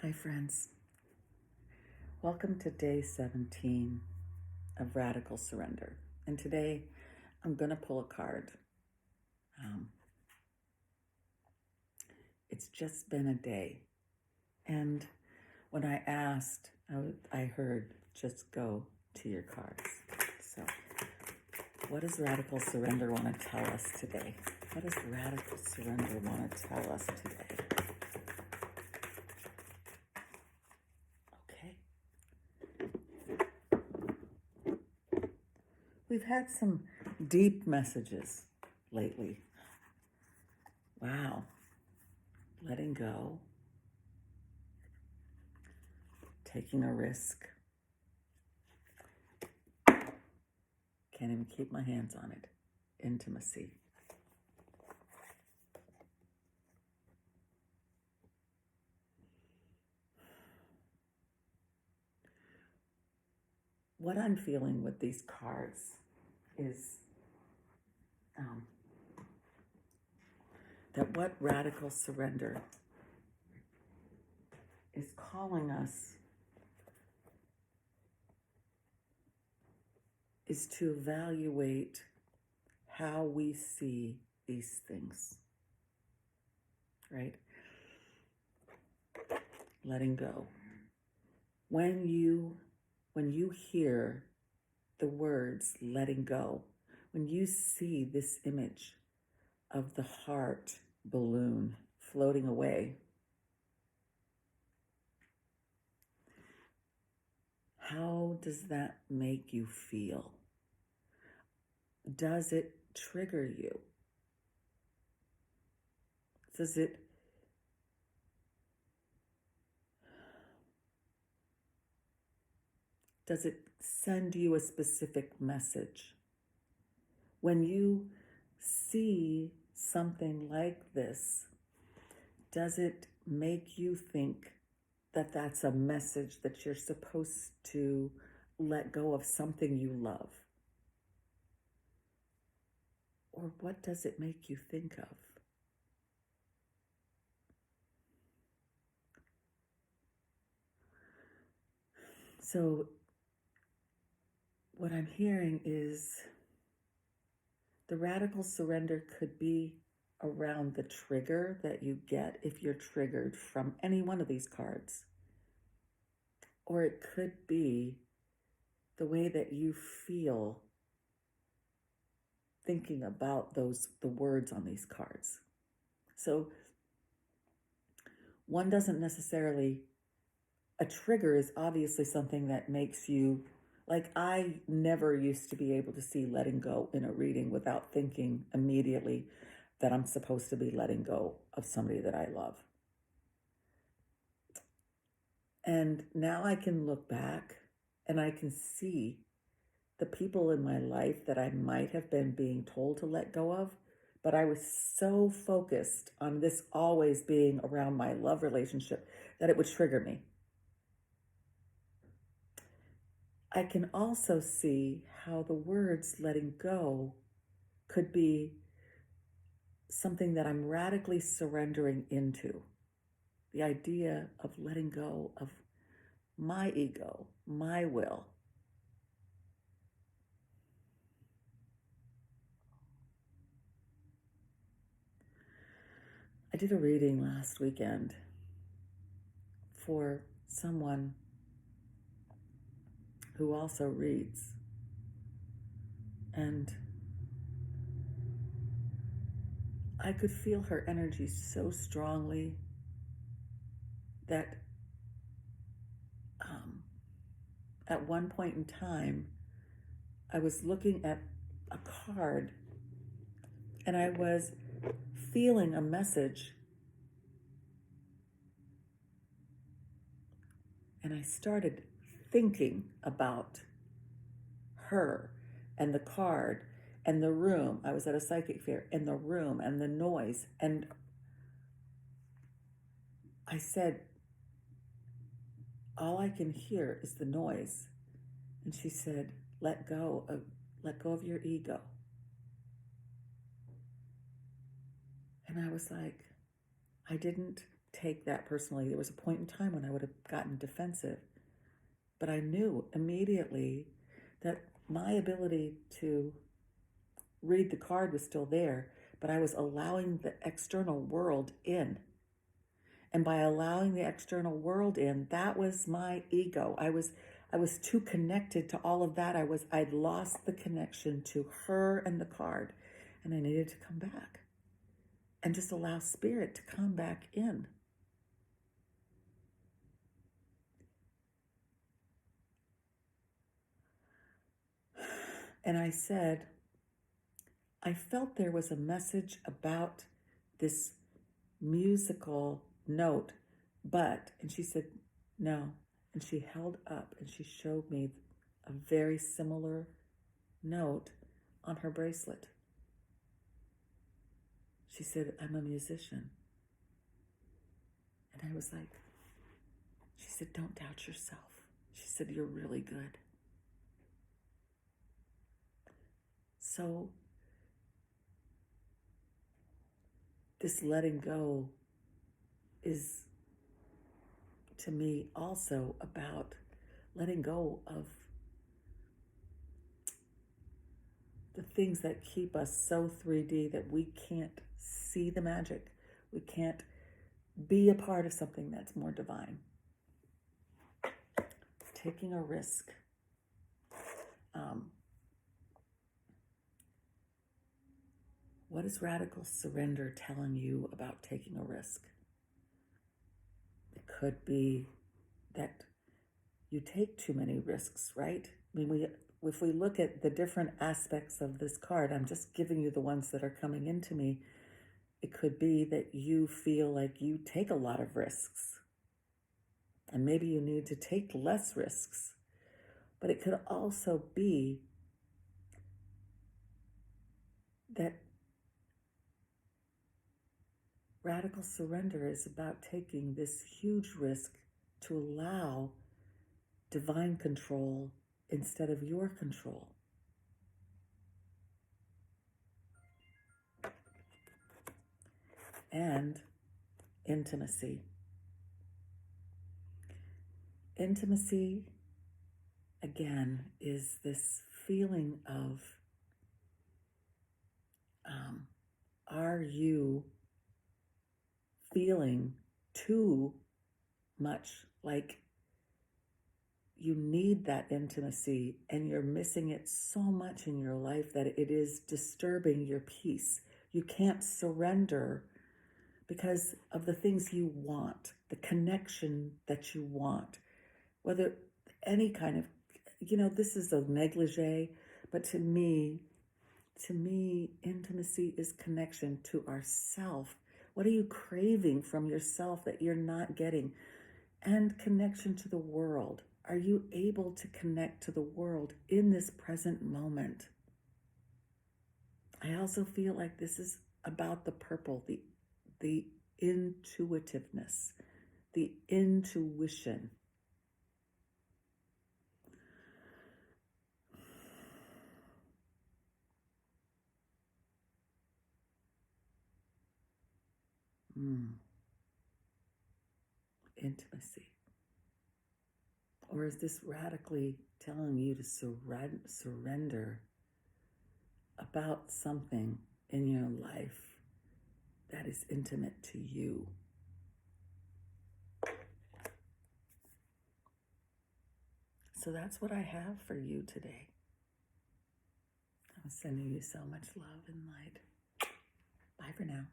Hi, friends. Welcome to day 17 of Radical Surrender. And today I'm going to pull a card. It's just been a day. And when I asked, I heard just go to your cards. So, what does Radical Surrender want to tell us today? What does Radical Surrender want to tell us today? We've had some deep messages lately. Wow. Letting go. Taking a risk. Can't even keep my hands on it. Intimacy. What I'm feeling with these cards is that what radical surrender is calling us is to evaluate how we see these things, right? Letting go. When you hear the words letting go, when you see this image of the heart balloon floating away, how does that make you feel? Does it trigger you? Does it send you a specific message? When you see something like this, does it make you think that that's a message that you're supposed to let go of something you love? Or what does it make you think of? So what I'm hearing is the radical surrender could be around the trigger that you get if you're triggered from any one of these cards. Or it could be the way that you feel thinking about the words on these cards. So one doesn't necessarily, a trigger is obviously something that makes you, like I never used to be able to see letting go in a reading without thinking immediately that I'm supposed to be letting go of somebody that I love. And now I can look back and I can see the people in my life that I might have been being told to let go of, but I was so focused on this always being around my love relationship that it would trigger me. I can also see how the words letting go could be something that I'm radically surrendering into. The idea of letting go of my ego, my will. I did a reading last weekend for someone who also reads. And I could feel her energy so strongly that at one point in time, I was looking at a card and I was feeling a message. And I started thinking about her and the card and the room. I was at a psychic fair, and the room and the noise. And I said, all I can hear is the noise. And she said, let go of your ego. And I was like, I didn't take that personally. There was a point in time when I would have gotten defensive, but I knew immediately that my ability to read the card was still there, but I was allowing the external world in. And by allowing the external world in, that was my ego. I was too connected to all of that. I'd lost the connection to her and the card, and I needed to come back and just allow spirit to come back in. And I said, I felt there was a message about this musical note, but, and she said, no. And she held up and she showed me a very similar note on her bracelet. She said, I'm a musician. And I was like, she said, don't doubt yourself. She said, you're really good. So this letting go is, to me, also about letting go of the things that keep us so 3D that we can't see the magic. We can't be a part of something that's more divine. Taking a risk. What is radical surrender telling you about taking a risk? It could be that you take too many risks, right? I mean, if we look at the different aspects of this card, I'm just giving you the ones that are coming into me. It could be that you feel like you take a lot of risks, and maybe you need to take less risks. But it could also be that radical surrender is about taking this huge risk to allow divine control instead of your control. And intimacy. Intimacy, again, is this feeling of, are you feeling too much like you need that intimacy and you're missing it so much in your life that it is disturbing your peace? You can't surrender because of the things you want, the connection that you want, whether any kind of, this is a negligee, but to me, intimacy is connection to ourself. What are you craving from yourself that you're not getting? And connection to the world. Are you able to connect to the world in this present moment? I also feel like this is about the purple, the intuitiveness, the intuition. Intimacy. Or is this radically telling you to surrender about something in your life that is intimate to you? So that's what I have for you today. I'm sending you so much love and light. Bye for now.